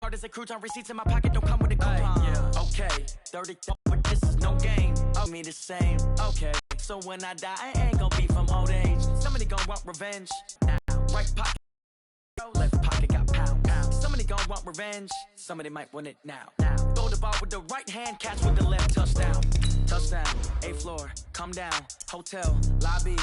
Hard as a crouton, receipts in my pocket don't come with a coupon. Yeah. Okay, 30, but this is no game. I mean the same. Okay, so when I die, I ain't gonna be from old age. Somebody gonna want revenge. Now, right pocket, left pocket got pound. Somebody gonna want revenge. Somebody might want it now. Throw the ball with the right hand, catch with the left. Touchdown. Touchdown. 8th floor, come down. Hotel, lobby.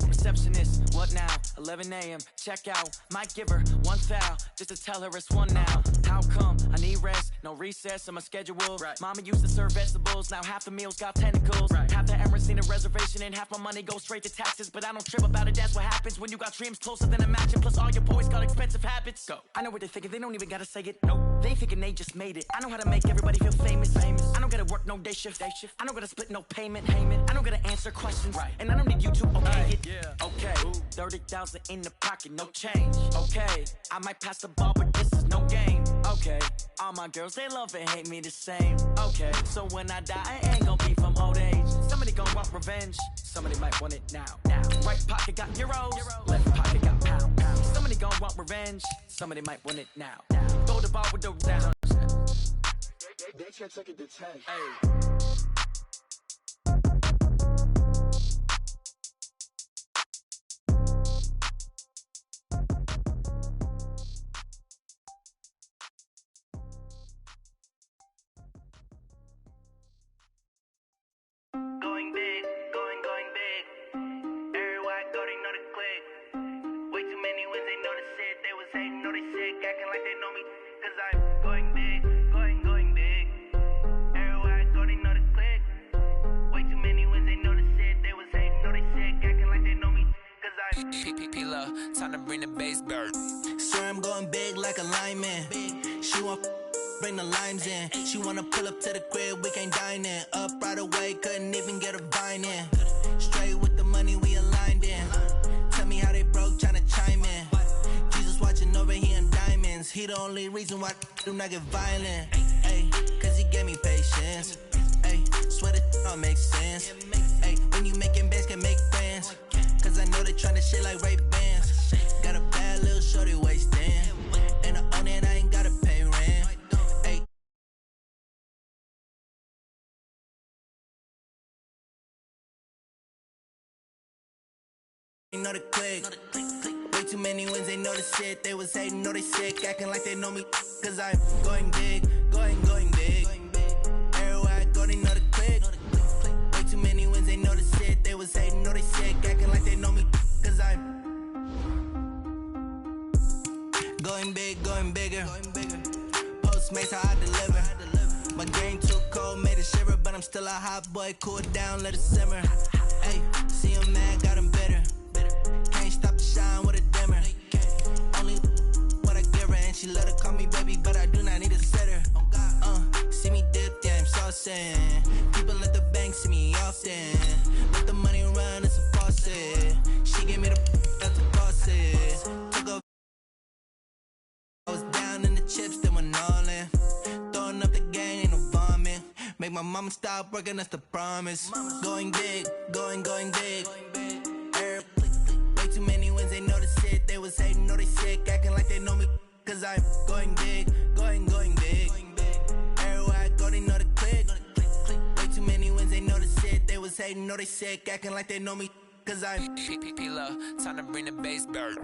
Receptionist, what now? 11 a.m. check out. Might give her one foul just to tell her it's one now. How come? I need rest, no recess in my schedule. Right. Mama used to serve vegetables, now half the meals got tentacles. Right. Half the Emirates need a reservation and half my money goes straight to taxes. But I don't trip about it, that's what happens when you got dreams closer than a matching. Plus all your boys got expensive habits. Go. I know what they're thinking, they don't even gotta say it. Nope. They thinking they just made it. I know how to make everybody feel famous. I don't gotta work no day shift. I don't gotta split no payment. I don't gotta answer questions. Right. And I don't need you to okay it. Yeah. Okay, 30,000 in the pocket, no change. Okay, I might pass the ball, but this is no game. Okay, all my girls, they love and hate me the same. Okay, so when I die, I ain't gonna be from old age. Somebody gonna want revenge, somebody might want it now. Right pocket got euros, left pocket got pound. Somebody gonna want revenge, somebody might want it now. Throw the ball with the down. They can't take it to 10. Hey. Time to bring the bass bird. Swear I'm going big like a lineman. She want bring the limes in. She wanna pull up to the crib, we can't dine in. Up right away, couldn't even get a vine in. Straight with the money we aligned in. Tell me how they broke, tryna chime in. Jesus watching over here in diamonds. He the only reason why I do not get violent. Ay, cause he gave me patience. Ay, swear that all makes sense. Ay, when you making bands, can make friends. Cause I know they tryna shit like Ray-Bans. Got a bad little shorty wasting. And I own it, I ain't gotta pay rent. Ay. They know the click. Way too many wins, they know the shit. They was hating, know they sick. Acting like they know me. Cause I'm going big, going big. Everywhere I go, they know the click. Way too many wins, they know the shit. They was hating, know they sick. Acting like they know me. Cause I'm going big, going bigger. Postmates how I deliver. My game too cold, made it shiver. But I'm still a hot boy, cool it down, let it simmer. Hey, see him mad, got him bitter. Can't stop the shine with a dimmer. Only what I give her, and she let her call me baby, but I do not need a sitter. See me dip, yeah, I'm saucing. People at the bank see me often. Let the money run, it's a faucet. She gave me the that's a faucet. Took over. I was down in the chips, then went all in. Throwing up the gang, ain't no vomit. Make my mama stop working, that's the promise. Going big, going big. Way too many wins, they know the shit. They was hating, know they sick, acting like they know me. Cause I'm going big, going big. Everywhere I go, they know the click. Way too many wins, they know the shit. They was hating, know they sick, acting like they know me. Cause I'm P-P-P-Love, time to bring the bass bird.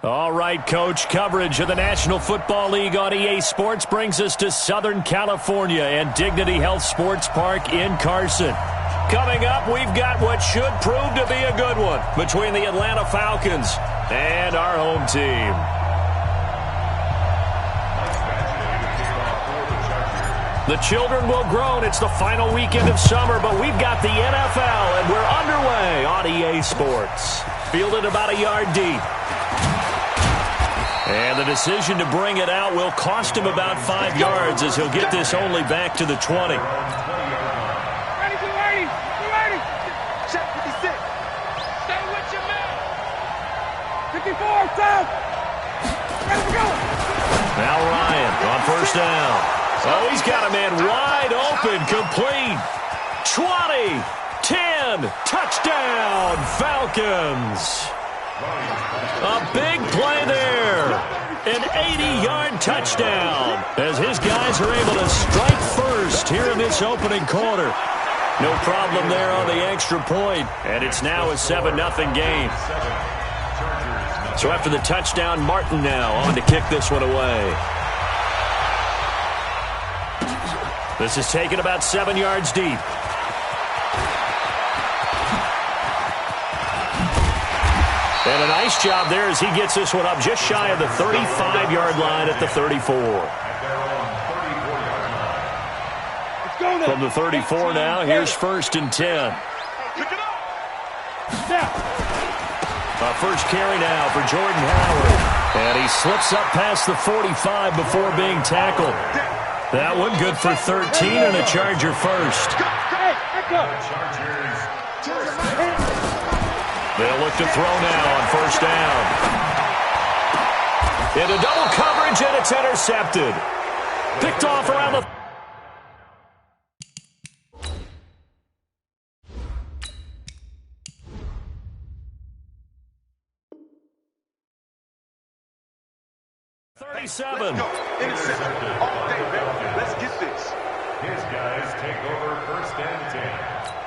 All right, Coach, coverage of the National Football League on EA Sports brings us to Southern California and Dignity Health Sports Park in Carson. Coming up, we've got what should prove to be a good one between the Atlanta Falcons and our home team. The children will groan. It's the final weekend of summer, but we've got the NFL, and we're underway on EA Sports. Fielded about a yard deep. And the decision to bring it out will cost him about 5 yards as he'll get this only back to the 20. Ready, get ready. Check 56. Stay with your man. 54, time. Ready to go. Now Ryan on first down. Oh, he's got a man wide open, complete. 20. again. Touchdown, Falcons. A big play there. An 80-yard touchdown as his guys are able to strike first here in this opening quarter. No problem there on the extra point, and it's now a 7-0 game. So after the touchdown, Martin now on to kick this one away. This is taken about 7 yards deep. And a nice job there as he gets this one up just shy of the 35-yard line at the 34. From the 34 now, here's 1st and 10. A first carry now for Jordan Howard. And he slips up past the 45 before being tackled. That one good for 13 and a Charger first. They'll look to throw now on 1st down. Into double coverage, and it's intercepted. Picked off around the... Let's go. Intercepted. All day, baby. Let's get this. His guys take over 1st and 10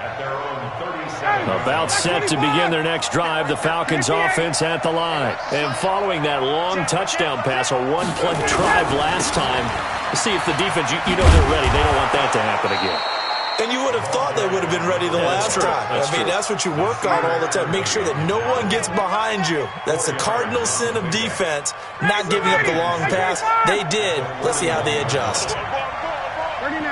at their own 37. About set to begin their next drive, the Falcons offense at the line. And following that long touchdown pass, a one-play drive last time, see if the defense, you know they're ready. They don't want that to happen again. And you would have thought they would have been ready the last time. That's what you work on all the time. Make sure that no one gets behind you. That's the cardinal sin of defense, not giving up the long pass. They did. Let's see how they adjust. 39.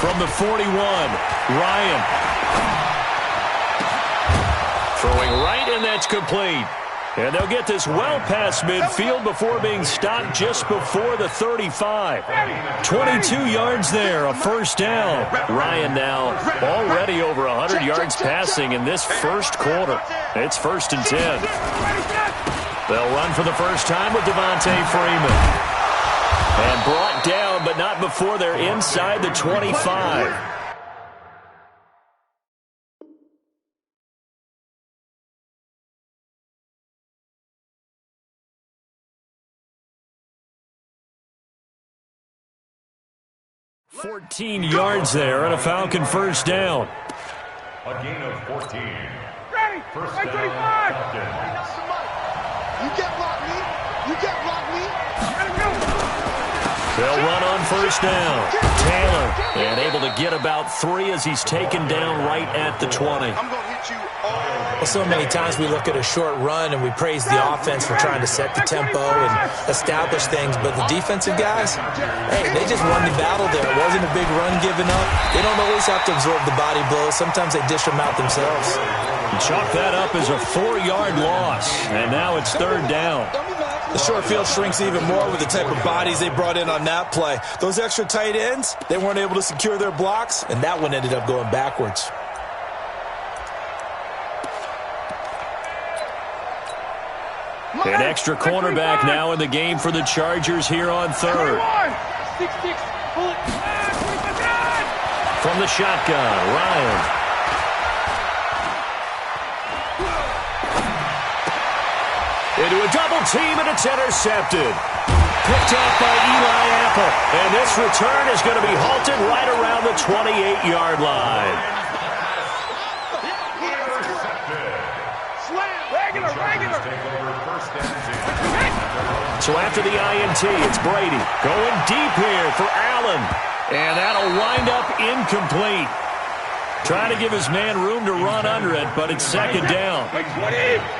From the 41, Ryan. Throwing right, and that's complete. And they'll get this well past midfield before being stopped just before the 35. 22 yards there, a 1st down. Ryan now already over 100 yards passing in this first quarter. It's 1st and 10. They'll run for the first time with Devontae Freeman. And brought down, but not before they're inside the 25. $14 yards there and a Falcon 1st down. A gain of 14. Ready. 1st down, 25. Falcons. You get block me. You get block me. Let him go. They'll run on 1st down. Taylor, and able to get about 3 as he's taken down right at the 20. I'm going to hit you all. Well, so many times we look at a short run and we praise the offense for trying to set the tempo and establish things, but the defensive guys, hey, they just won the battle there. It wasn't a big run given up. They don't always have to absorb the body blows. Sometimes they dish them out themselves. Chalk that up as a 4-yard loss, and now it's 3rd down. The short field shrinks even more with the type of bodies they brought in on that play. Those extra tight ends, they weren't able to secure their blocks, and that one ended up going backwards. An extra cornerback now in the game for the Chargers here on 3rd. 6-6. Pull it. From the shotgun, Ryan. Into a double team, and it's intercepted. Picked off by Eli Apple. And this return is going to be halted right around the 28-yard line. So after the INT, it's Brady going deep here for Allen. And that'll wind up incomplete. Trying to give his man room to run under it, but it's 2nd down.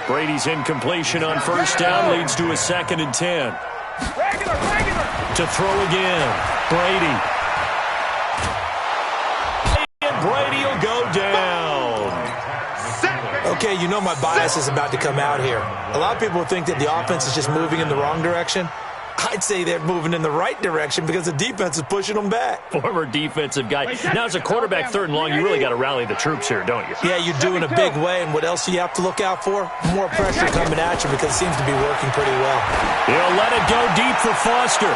Brady's incompletion on 1st down leads to a 2nd and 10. To throw again, Brady. And Brady will go down. Okay, you know my bias is about to come out here. A lot of people think that the offense is just moving in the wrong direction. I'd say they're moving in the right direction because the defense is pushing them back. Former defensive guy. Now, as a quarterback 3rd and long, you really got to rally the troops here, don't you? Yeah, you do in a big way, and what else do you have to look out for? More pressure coming at you because it seems to be working pretty well. He'll let it go deep for Foster.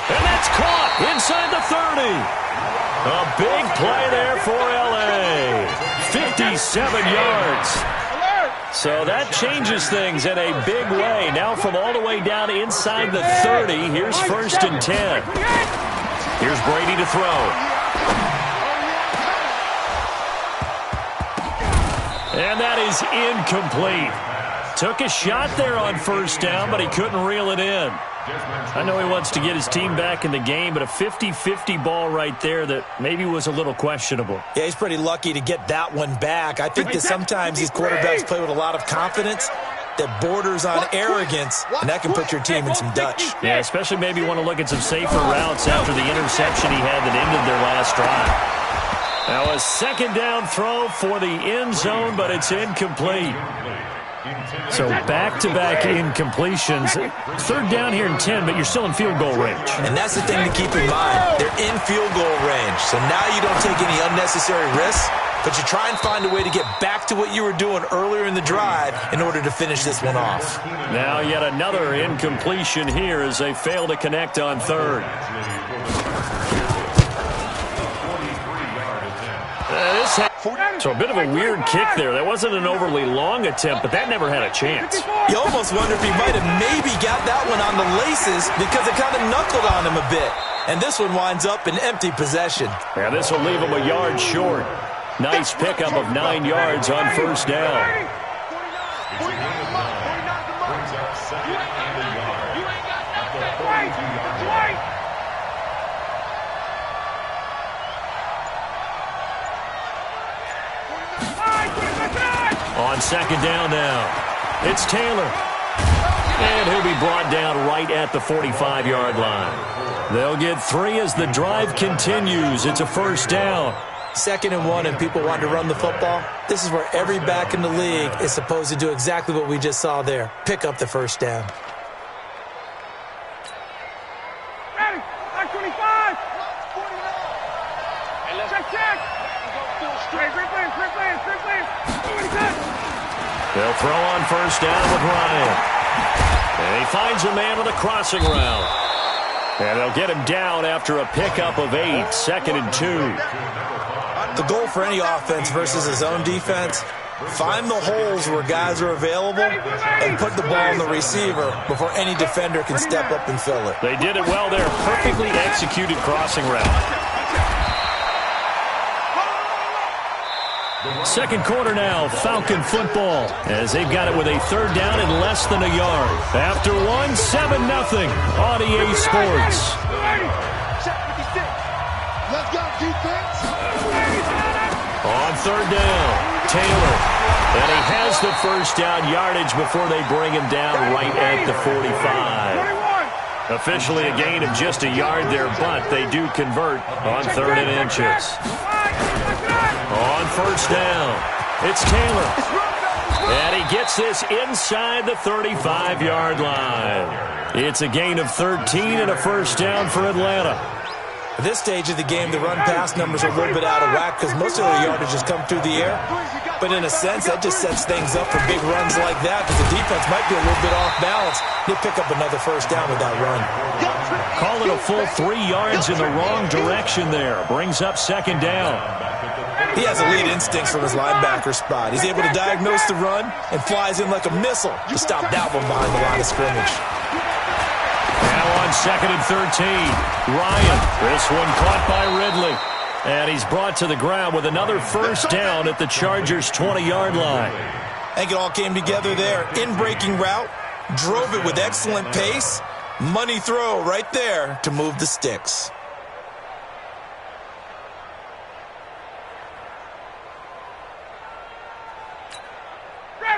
And that's caught. Inside the 30. A big play there for L.A. 57 yards. So that changes things in a big way. Now from all the way down inside the 30, here's 1st and 10. Here's Brady to throw. And that is incomplete. Took a shot there on 1st down, but he couldn't reel it in. I know he wants to get his team back in the game, but a 50-50 ball right there that maybe was a little questionable. Yeah, he's pretty lucky to get that one back. I think that sometimes these quarterbacks play with a lot of confidence that borders on arrogance, and that can put your team in some Dutch. Yeah, especially maybe want to look at some safer routes after the interception he had that ended their last drive. Now a 2nd down throw for the end zone, but it's incomplete. So back-to-back incompletions. 3rd down here in 10, but you're still in field goal range. And that's the thing to keep in mind. They're in field goal range. So now you don't take any unnecessary risks, but you try and find a way to get back to what you were doing earlier in the drive in order to finish this one off. Now yet another incompletion here as they fail to connect on 3rd. So a bit of a weird kick there. That wasn't an overly long attempt, but that never had a chance. You almost wonder if he might have maybe got that one on the laces because it kind of knuckled on him a bit. And this one winds up in empty possession. Yeah, this will leave him a yard short. Nice pickup of 9 yards on 1st down. On 2nd down now, it's Taylor. And he'll be brought down right at the 45-yard line. They'll get 3 as the drive continues. It's a 1st down. 2nd and 1 and people want to run the football. This is where every back in the league is supposed to do exactly what we just saw there. Pick up the 1st down. Ready, 25. Check. Great play. They'll throw on 1st down with Ryan. And he finds a man with a crossing route. And they'll get him down after a pickup of 8, 2nd and 2. The goal for any offense versus his own defense, find the holes where guys are available and put the ball on the receiver before any defender can step up and fill it. They did it well there. Perfectly executed crossing route. 2nd quarter now, Falcon football, as they've got it with a 3rd down and less than a yard. After 7-0 on EA Sports. Let's go, defense. On 3rd down, Taylor. And he has the 1st down yardage before they bring him down right at the 45. Officially a gain of just a yard there, but they do convert on 3rd and inches. On 1st down, it's Taylor. And he gets this inside the 35-yard line. It's a gain of 13 and a 1st down for Atlanta. At this stage of the game, the run-pass numbers are a little bit out of whack because most of their yardage has come through the air. But in a sense, that just sets things up for big runs like that because the defense might be a little bit off balance. They pick up another 1st down with that run. Call it a full 3 yards in the wrong direction there. Brings up 2nd down. He has elite instincts from his linebacker spot. He's able to diagnose the run and flies in like a missile to stop that one behind the line of scrimmage. Now on 2nd and 13, Ryan. This one caught by Ridley. And he's brought to the ground with another 1st down at the Chargers' 20-yard line. I think it all came together there. In-breaking route, drove it with excellent pace. Money throw right there to move the sticks.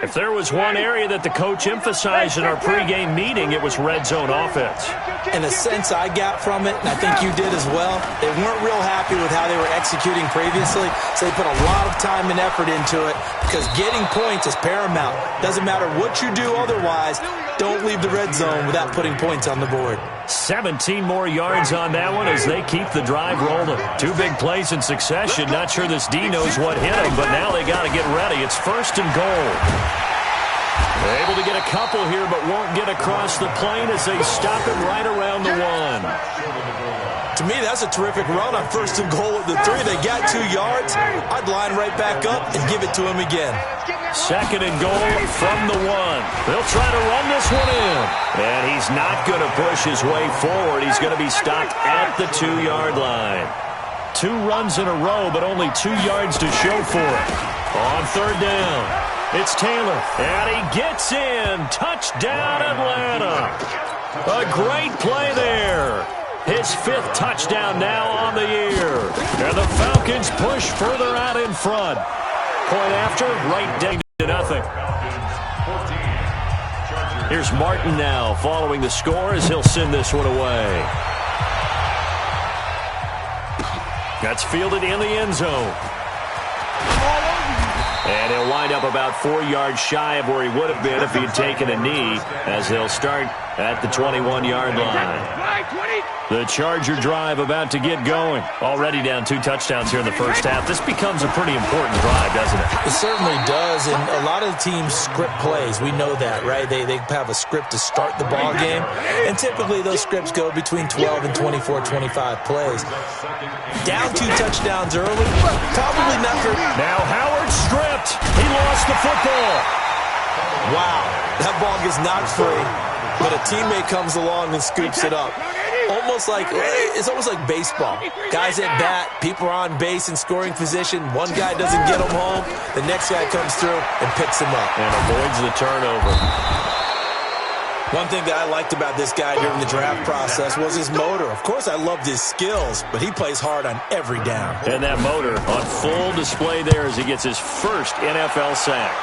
If there was one area that the coach emphasized in our pregame meeting, it was red zone offense. In a sense I got from it, and I think you did as well, they weren't real happy with how they were executing previously, so they put a lot of time and effort into it because getting points is paramount. Doesn't matter what you do otherwise, don't leave the red zone without putting points on the board. 17 more yards on that one as they keep the drive rolling. 2 big plays in succession. Not sure this D knows what hit him, but now they got to get ready. It's 1st and goal. They're able to get a couple here, but won't get across the plane as they stop it right around the 1. To me, that's a terrific run on 1st and goal at the 3. They got 2 yards. I'd line right back up and give it to him again. 2nd and goal from the 1. They'll try to run this one in. And he's not going to push his way forward. He's going to be stopped at the 2-yard line. 2 runs in a row, but only 2 yards to show for it. On 3rd down, it's Taylor. And he gets in. Touchdown, Atlanta. A great play there. His 5th touchdown now on the year. And the Falcons push further out in front. Point after, right down to nothing. Here's Martin now following the score as he'll send this one away. That's fielded in the end zone. And he'll wind up about 4 yards shy of where he would have been if he had taken a knee, as they'll start at the 21-yard line. The Charger drive about to get going. Already down 2 touchdowns here in the first half. This becomes a pretty important drive, doesn't it? It certainly does, and a lot of the teams script plays. We know that, right? They have a script to start the ball game, and typically those scripts go between 12 and 24, 25 plays. Down 2 touchdowns early, probably not for... Now Howard stripped. He lost the football. Wow, that ball gets knocked free, but a teammate comes along and scoops it up. It's almost like baseball. Guys at bat, people are on base in scoring position. One guy doesn't get him home. The next guy comes through and picks him up. And avoids the turnover. One thing that I liked about this guy during the draft process was his motor. Of course, I loved his skills, but he plays hard on every down. And that motor on full display there as he gets his first NFL sack.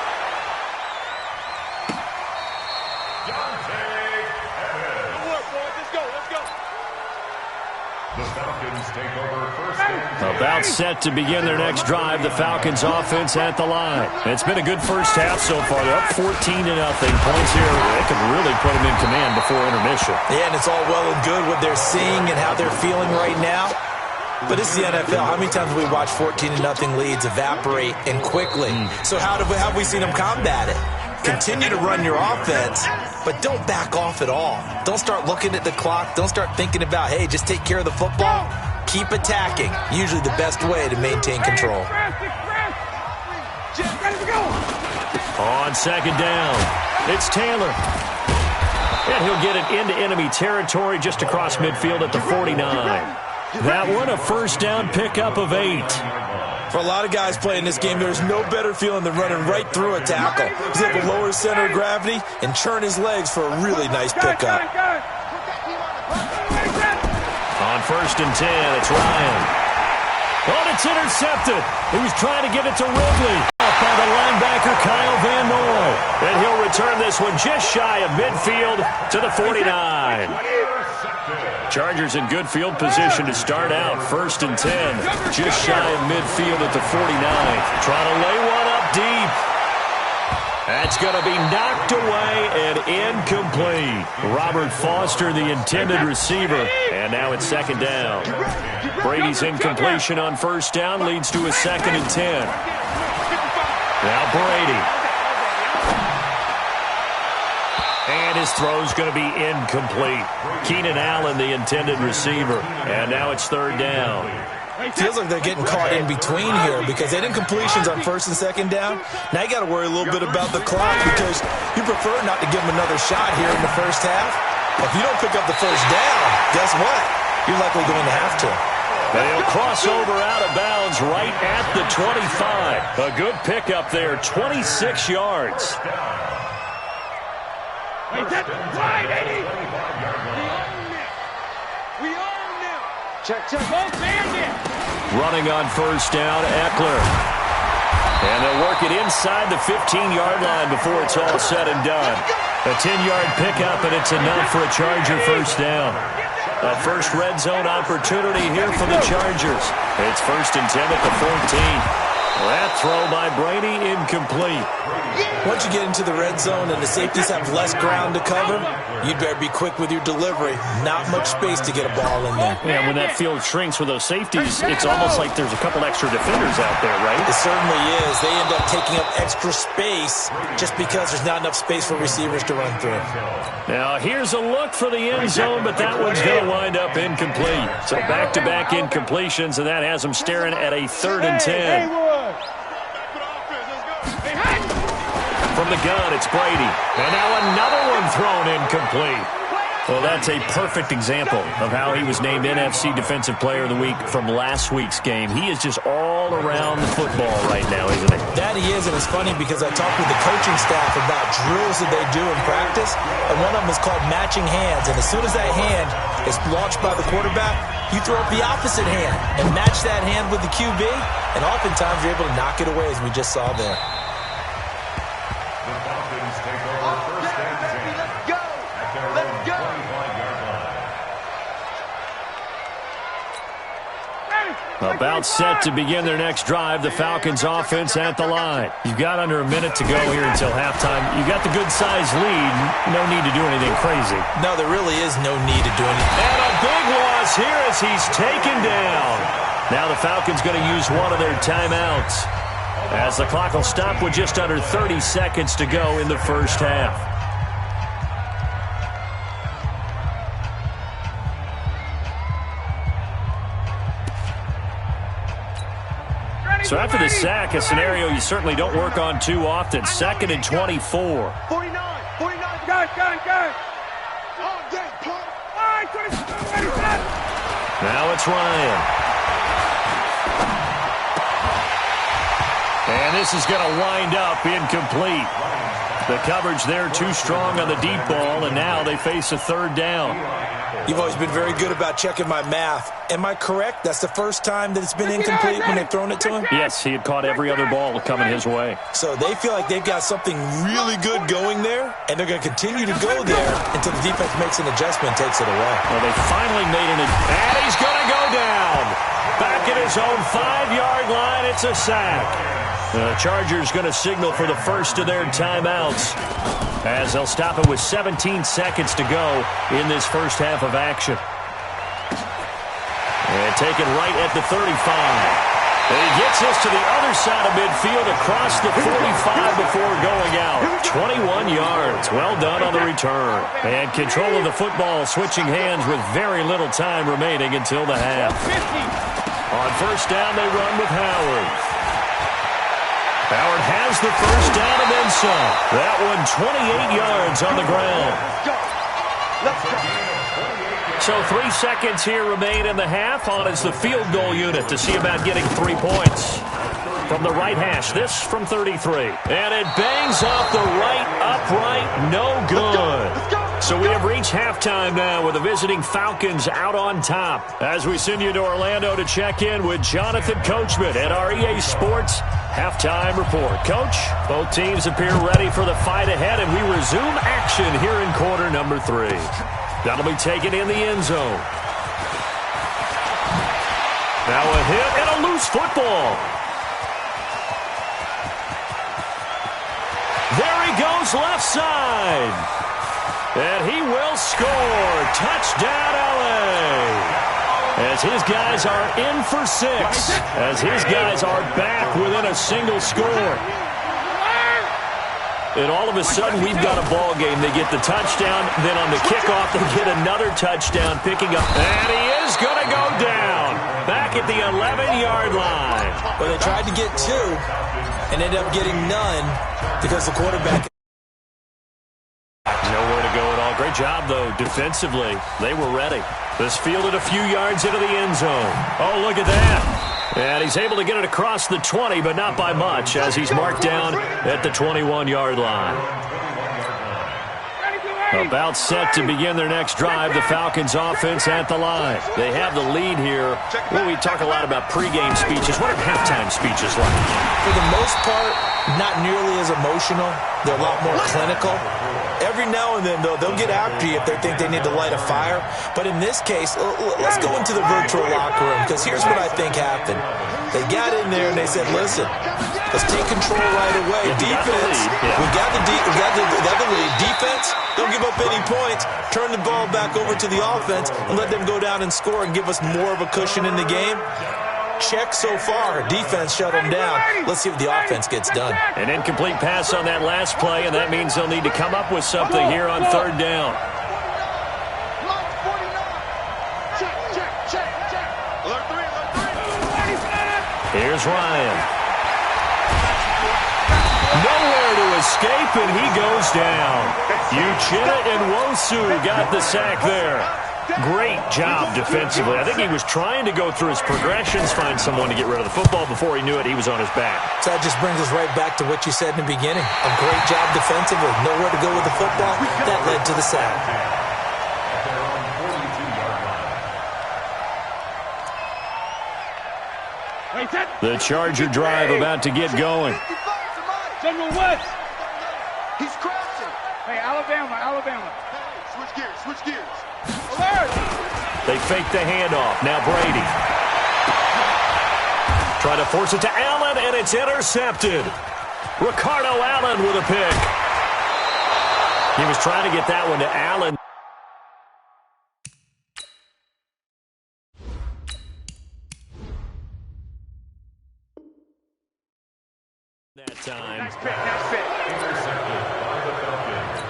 About set to begin their next drive, the Falcons offense at the line. It's been a good first half so far. They're up 14-0. Points here, they could really put them in command before intermission. Yeah, and it's all well and good what they're seeing and how they're feeling right now. But it's the NFL. How many times have we watched 14-0 leads evaporate and quickly? So how have we seen them combat it? Continue to run your offense, but don't back off at all. Don't start looking at the clock. Don't start thinking about, hey, just take care of the football. Keep attacking. Usually the best way to maintain control. On 2nd down, it's Taylor. And he'll get it into enemy territory just across midfield at the 49. That one a first down pickup of 8. For a lot of guys playing this game, there's no better feeling than running right through a tackle. He's able to lower his center of gravity and churn his legs for a really nice pickup. On 1st and 10, it's Ryan. Oh, it's intercepted. He was trying to give it to Ridley. Up by the linebacker, Kyle Van Noy. And he'll return this one just shy of midfield to the 49. Chargers in good field position to start out. 1st and 10, just shy of midfield at the 49. Trying to lay one up deep. That's going to be knocked away and incomplete. Robert Foster, the intended receiver. And now it's 2nd down. Brady's incompletion on 1st down leads to a 2nd and 10. Now Brady. And his throw's going to be incomplete. Keenan Allen, the intended receiver. And now it's 3rd down. Feels like they're getting caught in between here because they had incompletions on 1st and 2nd down. Now you got to worry a little bit about the clock because you prefer not to give them another shot here in the first half. If you don't pick up the 1st down, guess what? You're likely going to have to. They'll cross over out of bounds right at the 25. A good pickup there, 26 yards. Wait, that's wide, Eddie! We own them! Check. Both hands in! Running on 1st down, Eckler. And they'll work it inside the 15-yard line before it's all said and done. A 10-yard pickup, and it's enough for a Charger 1st down. A first red zone opportunity here for the Chargers. It's 1st and 10 at the 14. That throw by Brady incomplete. Once you get into the red zone and the safeties have less ground to cover, you'd better be quick with your delivery. Not much space to get a ball in there. Yeah, when that field shrinks with those safeties, it's almost like there's a couple extra defenders out there, right? It certainly is. They end up taking up extra space just because there's not enough space for receivers to run through. Now, here's a look for the end zone, but that one's going to wind up incomplete. So back-to-back incompletions, and that has them staring at a 3rd and 10. From the gun, it's Brady. And now another one thrown incomplete. Well, that's a perfect example of how he was named NFC Defensive Player of the Week from last week's game. He is just all around the football right now, isn't he? That he is, and it's funny because I talked with the coaching staff about drills that they do in practice, and one of them is called matching hands. And as soon as that hand is launched by the quarterback, you throw up the opposite hand and match that hand with the QB, and oftentimes you're able to knock it away, as we just saw there. About set to begin their next drive, the Falcons offense at the line. You've got under a minute to go here until halftime. You've got the good-sized lead. No need to do anything crazy. No, there really is no need to do anything. And a big loss here as he's taken down. Now the Falcons going to use one of their timeouts, as the clock will stop with just under 30 seconds to go in the first half. So after the sack, a scenario you certainly don't work on too often. 2nd and 24. 49. Gun. Now it's Ryan. And this is going to wind up incomplete. The coverage there too strong on the deep ball, and now they face a 3rd down. You've always been very good about checking my math. Am I correct? That's the first time that it's been incomplete when they've thrown it to him? Yes, he had caught every other ball coming his way. So they feel like they've got something really good going there, and they're going to continue to go there until the defense makes an adjustment and takes it away. Well, they finally made an... And he's going to go down. Back at his own 5-yard line, it's a sack. The Chargers going to signal for the first of their timeouts, as they'll stop it with 17 seconds to go in this first half of action. And taken right at the 35. And he gets this to the other side of midfield across the 45 before going out. 21 yards. Well done on the return. And control of the football switching hands with very little time remaining until the half. On first down, they run with Howard. Howard has the first down and then some. That one 28 yards on the ground. So 3 seconds here remain in the half. On is the field goal unit to see about getting 3 points. From the right hash, this from 33. And it bangs off the right upright, no good. So we have reached halftime now with the visiting Falcons out on top. As we send you to Orlando to check in with Jonathan Coachman at our EA Sports Halftime Report. Coach, both teams appear ready for the fight ahead, and we resume action here in quarter number 3. That'll be taken in the end zone. Now a hit and a loose football. There he goes left side. And he will score. Touchdown, LA. As his guys are in for 6. As his guys are back within a single score. And all of a sudden, we've got a ball game. They get the touchdown. Then on the kickoff, they get another touchdown picking up. And he is going to go down. Back at the 11-yard line. Well, they tried to get 2 and ended up getting none because the quarterback... Nowhere to go at all. Great job, though, defensively. They were ready. This fielded a few yards into the end zone. Oh, look at that. And he's able to get it across the 20, but not by much, as he's marked down at the 21-yard line. About set to begin their next drive, the Falcons offense at the line. They have the lead here. Well, we talk a lot about pregame speeches. What are halftime speeches like? For the most part, not nearly as emotional. They're a lot more clinical. Every now and then, though, they'll get after you if they think they need to light a fire. But in this case, let's go into the virtual locker room, because here's what I think happened. They got in there and they said, listen, let's take control right away. Defense, we got the lead. Defense, don't give up any points. Turn the ball back over to the offense and let them go down and score and give us more of a cushion in the game. Check so far. Defense shut them down. Let's see if the offense gets done. An incomplete pass on that last play, and that means they'll need to come up with something here on third down. Here's Ryan. Nowhere to escape, and he goes down. Uchenna and Nwosu got the sack there. Great job defensively. I think he was trying to go through his progressions, find someone to get rid of the football. Before he knew it, he was on his back. So that just brings us right back to what you said in the beginning. A great job defensively. Nowhere to go with the football. That led to the sack. The Charger drive about to get going. General West. He's crashing. Hey, Alabama. Hey, switch gears. Alert! They fake the handoff. Now Brady. Try to force it to Allen, and it's intercepted. Ricardo Allen with a pick. He was trying to get that one to Allen. That time. Nice pick. Intercepted by the Falcons.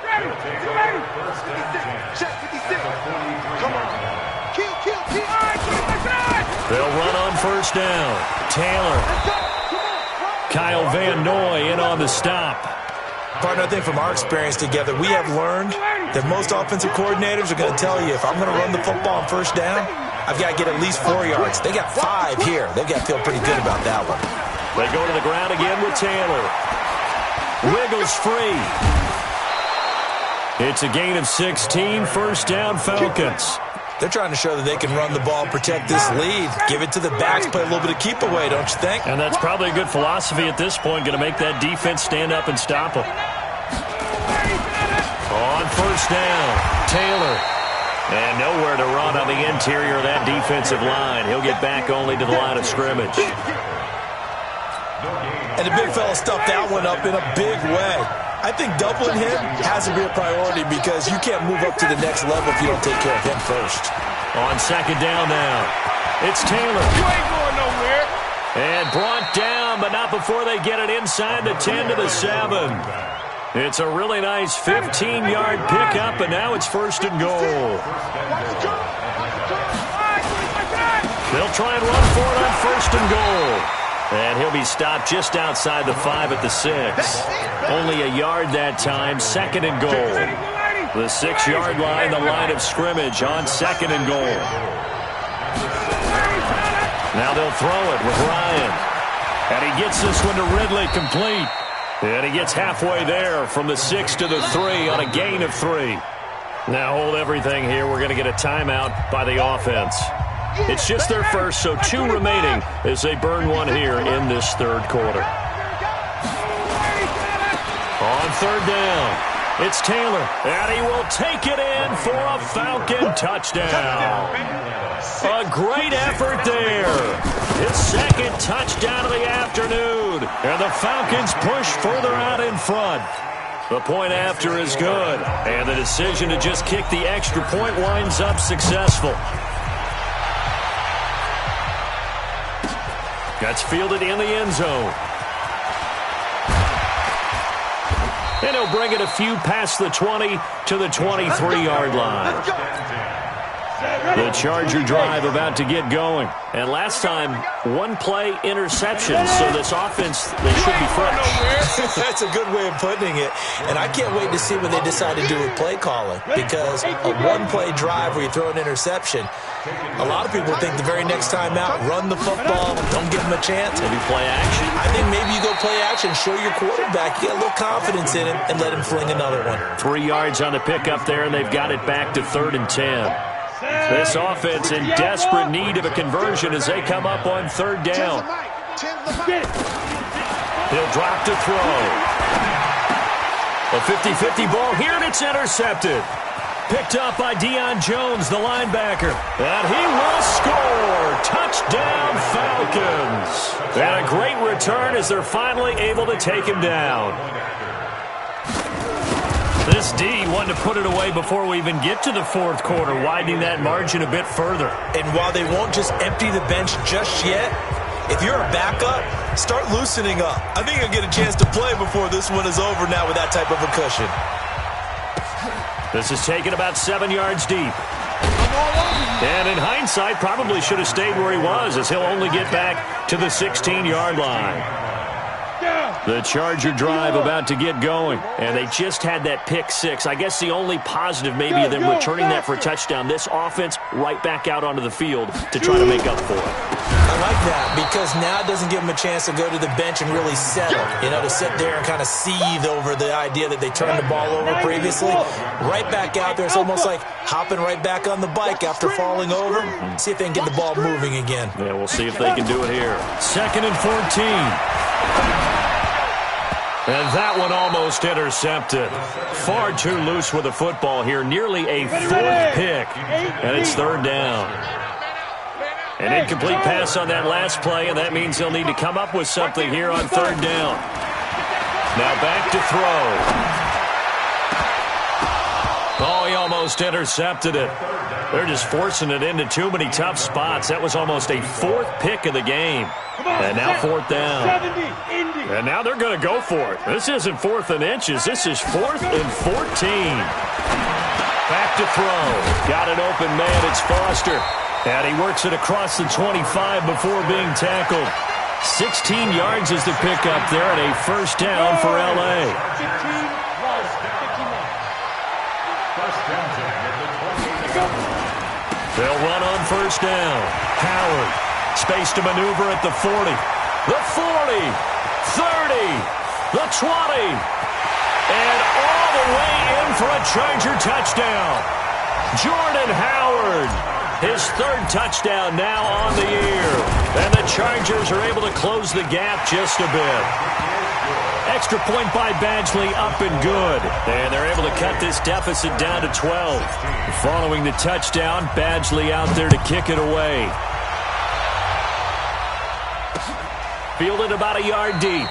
Ready. Take You ready? over first down 10. Check 56. Come on. Kill. All right, get inside. They'll run on first down. Taylor. Kyle Van Noy in on the stop. Partner, I think from our experience together, we have learned that most offensive coordinators are going to tell you, if I'm going to run the football on first down, I've got to get at least 4 yards. They got 5 here. They've got to feel pretty good about that one. They go to the ground again with Taylor. Wiggles free. It's a gain of 16, first down Falcons. They're trying to show that they can run the ball, protect this lead, give it to the backs, play a little bit of keep away, don't you think? And that's probably a good philosophy at this point, going to make that defense stand up and stop them. On first down, Taylor. And nowhere to run on the interior of that defensive line. He'll get back only to the line of scrimmage. And the big fella stuffed that one up in a big way. I think doubling him has to be a priority because you can't move up to the next level if you don't take care of him first. On second down now, it's Taylor. You ain't going nowhere. And brought down, but not before they get it inside the 10 to the 7. It's a really nice 15-yard pickup, and now it's first and goal. They'll try and run for it on first and goal. And he'll be stopped just outside the 5 at the 6. Only a yard that time, second and goal. The 6-yard line, the line of scrimmage on second and goal. Now they'll throw it with Ryan. And he gets this one to Ridley complete. And he gets halfway there from the 6 to the 3 on a gain of 3. Now hold everything here. We're going to get a timeout by the offense. It's just their first, so 2 remaining as they burn one here in this third quarter. On third down, it's Taylor, and he will take it in for a Falcon touchdown. A great effort there. His second touchdown of the afternoon, and the Falcons push further out in front. The point after is good, and the decision to just kick the extra point winds up successful. That's fielded in the end zone. And he'll bring it a few past the 20 to the 23-yard line. The Charger drive about to get going. And last time, one-play interception. So this offense, they should be fresh. That's a good way of putting it. And I can't wait to see what they decide to do with play calling. Because a one-play drive where you throw an interception, a lot of people think the very next time out, run the football, don't give them a chance. Maybe play action. I think maybe you go play action, show your quarterback, you get a little confidence in him, and let him fling another one. 3 yards on the pickup there, and they've got it back to 3rd and 10. This offense in desperate need of a conversion as they come up on 3rd down. He'll drop to throw. A 50-50 ball here, and it's intercepted. Picked up by Deion Jones, the linebacker. And he will score. Touchdown, Falcons. And a great return as they're finally able to take him down. This D wanted to put it away before we even get to the 4th quarter, widening that margin a bit further. And while they won't just empty the bench just yet, if you're a backup, start loosening up. I think you'll get a chance to play before this one is over now with that type of a cushion. This is taken about 7 yards deep. And in hindsight, probably should have stayed where he was as he'll only get back to the 16-yard line. The Charger drive about to get going, and they just had that pick 6. I guess the only positive maybe of them returning that for a touchdown. This offense right back out onto the field to try to make up for it. I like that because now it doesn't give them a chance to go to the bench and really settle, to sit there and kind of seethe over the idea that they turned the ball over previously. Right back out there, it's almost like hopping right back on the bike after falling over. See if they can get the ball moving again. Yeah, we'll see if they can do it here. 2nd and 14. And that one almost intercepted. Far too loose with the football here. Nearly a 4th pick. And it's 3rd down. An incomplete pass on that last play, and that means they'll need to come up with something here on 3rd down. Now back to throw. Oh, he almost intercepted it. They're just forcing it into too many tough spots. That was almost a 4th pick of the game. And now 4th down. And now they're going to go for it. This isn't 4th and inches. This is 4th and 14. Back to throw. Got an open man. It's Foster. And he works it across the 25 before being tackled. 16 yards is the pickup there, and a 1st down for L.A. They'll run on 1st down. Howard. Space to maneuver at the 40. The 40. 30. The 20. And all the way in for a Charger touchdown. Jordan Howard. His 3rd touchdown now on the year. And the Chargers are able to close the gap just a bit. Extra point by Badgley up and good. And they're able to cut this deficit down to 12. Following the touchdown, Badgley out there to kick it away. Fielded about a yard deep.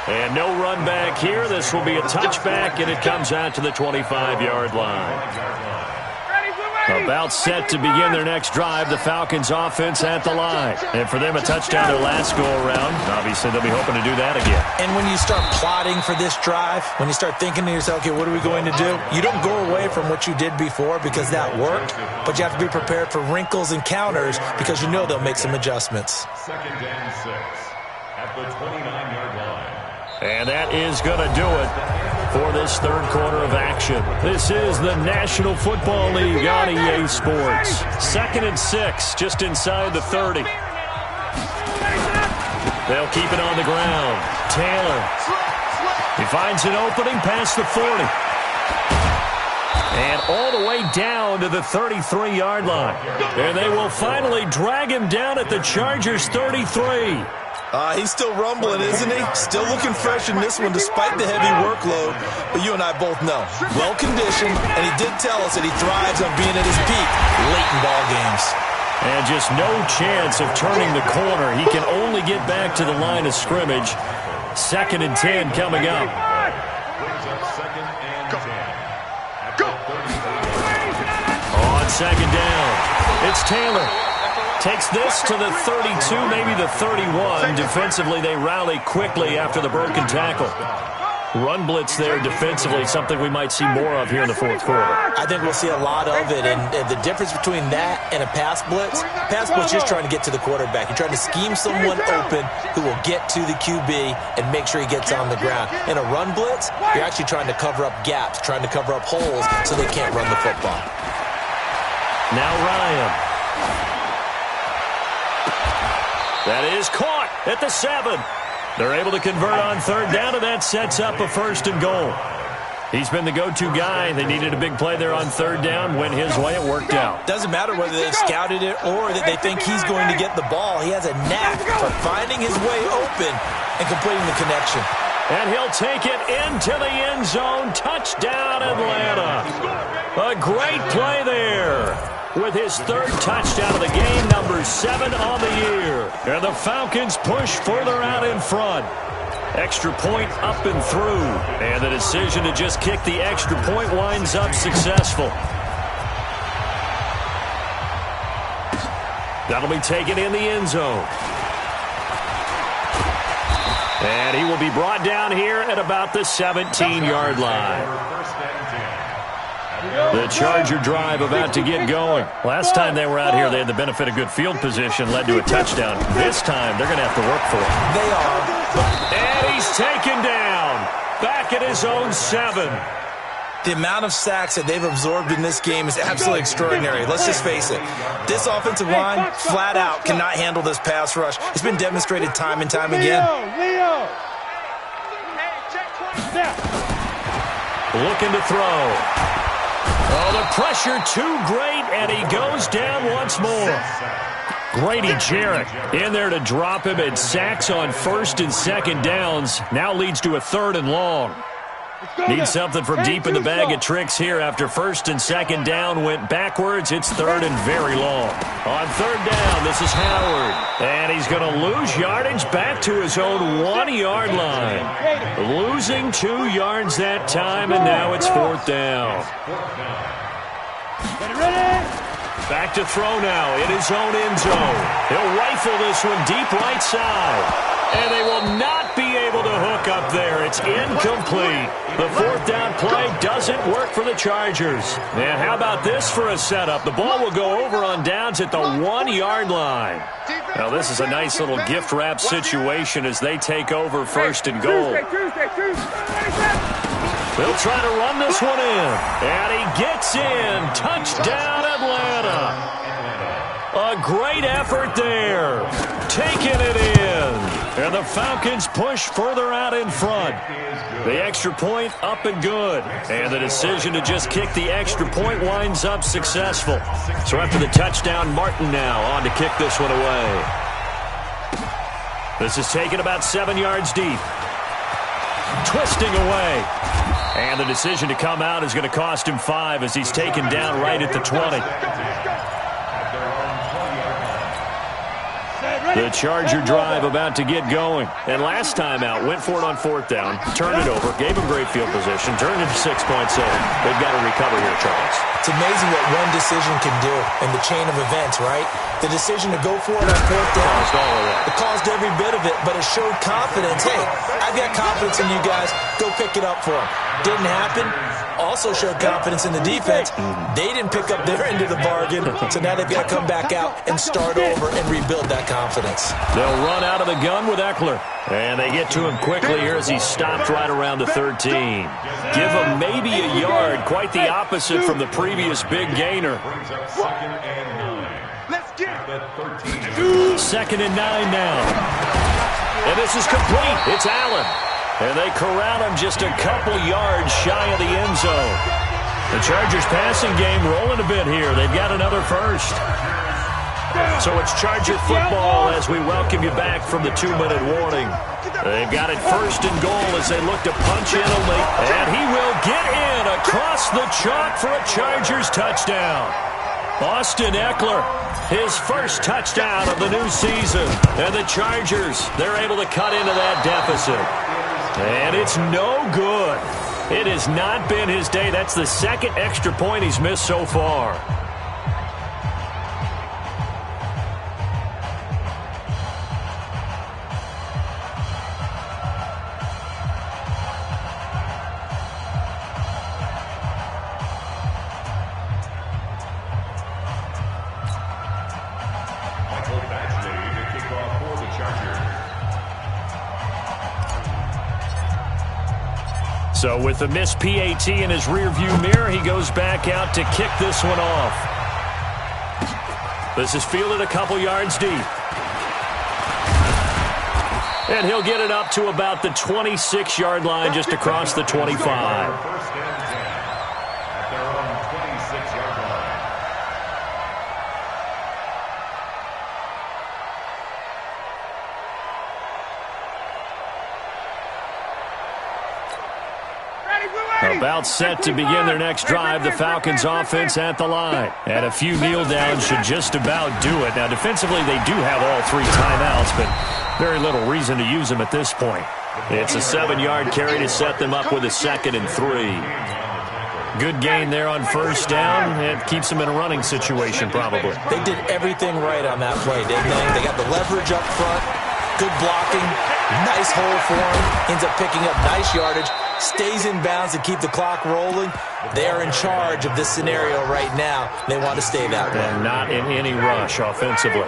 And no run back here. This will be a touchback, and it comes out to the 25-yard line. About set to begin their next drive, the Falcons offense at the line. And for them, a touchdown their last go-around. Obviously, they'll be hoping to do that again. And when you start plotting for this drive, when you start thinking to yourself, okay, what are we going to do? You don't go away from what you did before because that worked, but you have to be prepared for wrinkles and counters because you know they'll make some adjustments. 2nd and 6 at the 29-yard line. And that is going to do it for this 3rd quarter of action. This is the National Football League on EA Sports. 2nd and 6, just inside the 30. They'll keep it on the ground. Taylor. He finds an opening past the 40. And all the way down to the 33-yard line. And they will finally drag him down at the Chargers' 33. He's still rumbling, isn't he? Still looking fresh in this one despite the heavy workload. But you and I both know, well-conditioned, and he did tell us that he thrives on being at his peak late in ball games. And just no chance of turning the corner. He can only get back to the line of scrimmage. 2nd and 10 coming up. On 2nd down, it's Taylor. Takes this to the 32, maybe the 31. Defensively, they rally quickly after the broken tackle. Run blitz there defensively, something we might see more of here in the fourth quarter. I think we'll see a lot of it, and the difference between that and a pass blitz just trying to get to the quarterback. You're trying to scheme someone open who will get to the QB and make sure he gets on the ground. In a run blitz, you're actually trying to cover up gaps, trying to cover up holes so they can't run the football. Now Ryan. That is caught at the 7. They're able to convert on third down, and that sets up a 1st and goal. He's been the go-to guy. They needed a big play there on third down. Went his way. It worked out. Doesn't matter whether they've scouted it or that they think he's going to get the ball. He has a knack for finding his way open and completing the connection. And he'll take it into the end zone. Touchdown, Atlanta. A great play there. With his 3rd touchdown of the game, number 7 on the year. And the Falcons push further out in front. Extra point up and through. And the decision to just kick the extra point winds up successful. That'll be taken in the end zone. And he will be brought down here at about the 17-yard line. The Charger drive about to get going. Last time they were out here, they had the benefit of good field position, led to a touchdown. This time, they're going to have to work for it. They are. And he's taken down. Back at his own 7. The amount of sacks that they've absorbed in this game is absolutely extraordinary. Let's just face it. This offensive line, flat out, cannot handle this pass rush. It's been demonstrated time and time again. Looking to throw. Oh, the pressure too great, and he goes down once more. Grady Jarrett in there to drop him, and sacks on 1st and 2nd downs. Now leads to a 3rd and long. Need something from deep in the bag of tricks here after 1st and 2nd down went backwards. It's 3rd and very long. On 3rd down, this is Howard. And he's going to lose yardage back to his own 1-yard line. Losing 2 yards that time, and now it's 4th down. Back to throw now in his own end zone. He'll rifle this one deep right side. And they will not be able to hook up there. It's incomplete. The 4th down play doesn't work for the Chargers. And how about this for a setup? The ball will go over on downs at the 1-yard line. Now this is a nice little gift wrap situation as they take over 1st and goal. They'll try to run this one in. And he gets in. Touchdown, Atlanta. A great effort there. Taking it in. And the Falcons push further out in front. The extra point up and good. And the decision to just kick the extra point winds up successful. So after the touchdown, Martin now on to kick this one away. This is taken about 7 yards deep. Twisting away. And the decision to come out is going to cost him 5 as he's taken down right at the 20. The Charger drive about to get going. And last time out, went for it on 4th down, turned it over, gave him great field position, turned it to 6 points. So they've got to recover here, Charles. It's amazing what one decision can do in the chain of events, right? The decision to go for it on 4th down, it caused every bit of it, but it showed confidence. Hey, I've got confidence in you guys. Go pick it up for them. Didn't happen. Also showed confidence in the defense. They didn't pick up their end of the bargain, so now they've got to come back out and start over and rebuild that confidence. They'll run out of the gun with Eckler. And they get to him quickly here as he stopped right around the 13. Give him maybe a yard, quite the opposite from the previous big gainer. 2nd and 9 now. And this is complete. It's Allen. And they corral him just a couple yards shy of the end zone. The Chargers passing game rolling a bit here. They've got another 1st. So it's Charger football as we welcome you back from the 2-minute warning. They've got it 1st and goal as they look to punch in a late. And he will get in across the chalk for a Chargers touchdown. Austin Eckler, his 1st touchdown of the new season. And the Chargers, they're able to cut into that deficit. And it's no good. It has not been his day. That's the 2nd extra point he's missed so far. So with the missed PAT in his rearview mirror, he goes back out to kick this one off. This is fielded a couple yards deep. And he'll get it up to about the 26-yard line, just across the 25. First and 10 at their own 26-yard line. About set to begin their next drive, the Falcons offense at the line. And a few kneel downs should just about do it. Now, defensively, they do have all 3 timeouts, but very little reason to use them at this point. It's a 7-yard carry to set them up with a 2nd and 3. Good gain there on first down. It keeps them in a running situation, probably. They did everything right on that play, didn't they? They got the leverage up front, good blocking, nice hole for him, ends up picking up nice yardage, stays in bounds to keep the clock rolling. They are in charge of this scenario right now. They want to stay that way. And not in any rush offensively.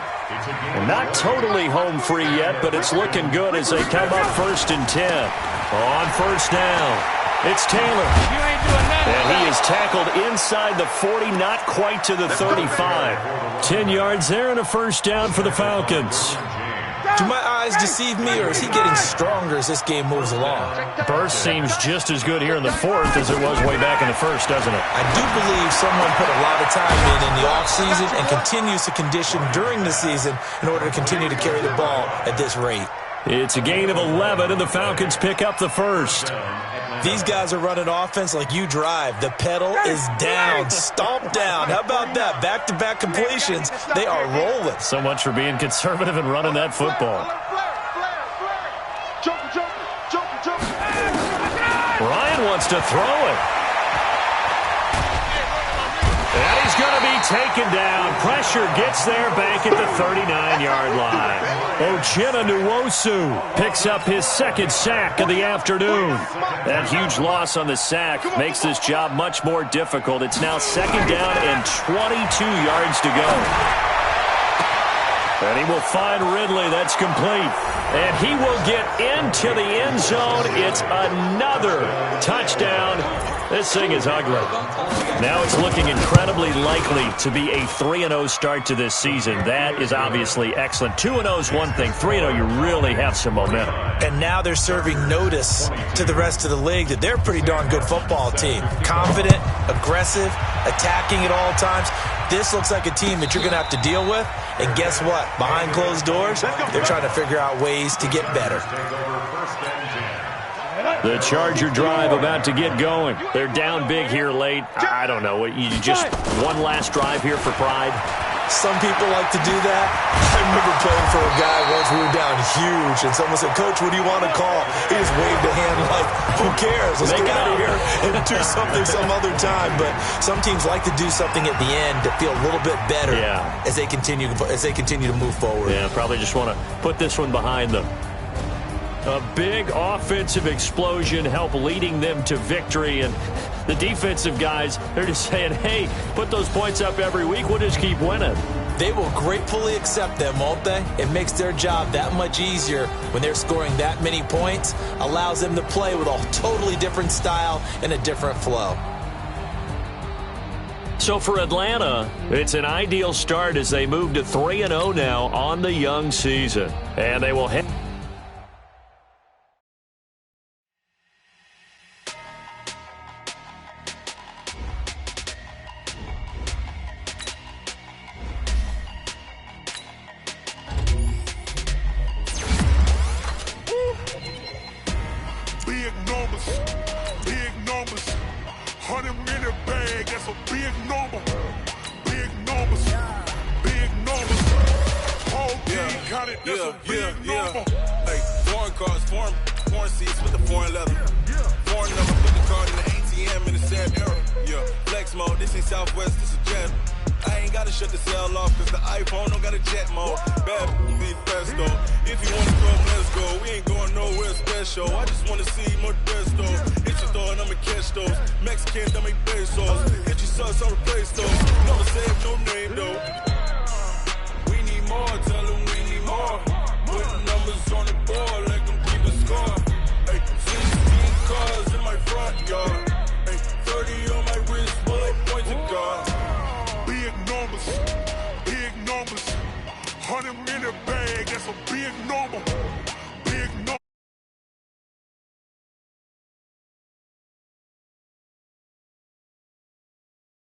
And not totally home free yet, but it's looking good as they come up 1st and 10. On first down, it's Taylor. And he is tackled inside the 40, not quite to the 35. 10 yards there and a first down for the Falcons. Do my eyes deceive me, or is he getting stronger as this game moves along? Burst seems just as good here in the 4th as it was way back in the 1st, doesn't it? I do believe someone put a lot of time in the offseason and continues to condition during the season in order to continue to carry the ball at this rate. It's a gain of 11, and the Falcons pick up the first. These guys are running offense like you drive. The pedal is down, stomp down. How about that? Back-to-back completions. They are rolling. So much for being conservative and running that football. Ryan wants to throw it. And he's going to be taken down. Pressure gets there back at the 39-yard line. Uchenna Nwosu picks up his 2nd sack of the afternoon. That huge loss on the sack makes this job much more difficult. It's now 2nd down and 22 yards to go. And he will find Ridley. That's complete. And he will get into the end zone. It's another touchdown. This thing is ugly. Now it's looking incredibly likely to be a 3-0 start to this season. That is obviously excellent. 2-0 is one thing. 3-0, you really have some momentum. And now they're serving notice to the rest of the league that they're a pretty darn good football team. Confident, aggressive, attacking at all times. This looks like a team that you're going to have to deal with. And guess what? Behind closed doors, they're trying to figure out ways to get better. The Charger drive about to get going. They're down big here late. I don't know. You just one last drive here for pride? Some people like to do that. I remember playing for a guy once. We were down huge, and someone said, "Coach, what do you want to call?" He just waved a hand like, "Who cares? Let's get out of here and do something some other time." But some teams like to do something at the end to feel a little bit better as they continue to move forward. Yeah, probably just want to put this one behind them. A big offensive explosion helped leading them to victory, and the defensive guys, they're just saying, hey, put those points up every week, we'll just keep winning. They will gratefully accept them, won't they? It makes their job that much easier when they're scoring that many points, allows them to play with a totally different style and a different flow. So for Atlanta, it's an ideal start as they move to 3-0 now on the young season. And they will head... Big numbers, 100 minute bag, that's a big number. Big numbers, whole team counted, that's a big number. Hey, foreign cars, foreign seats with the foreign leather. Foreign number, put the card in the ATM in the sad era. Yeah, flex mode, this ain't Southwest, this is Jet. I ain't gotta shut the cell off, cause the iPhone don't got a jet mode. Bad be pesto. If you wanna come, let's go. We ain't going nowhere special. I just wanna see more Modesto. Hit your throw and I'ma catch those. Mexicans, I make pesos. Hit your sauce, I'll replace those. Never say no name though. We need more, tell them we need more. Putting numbers on the board, like I'm keeping score. Hey, 16 cars in my front 100 in the bag, that's a big number.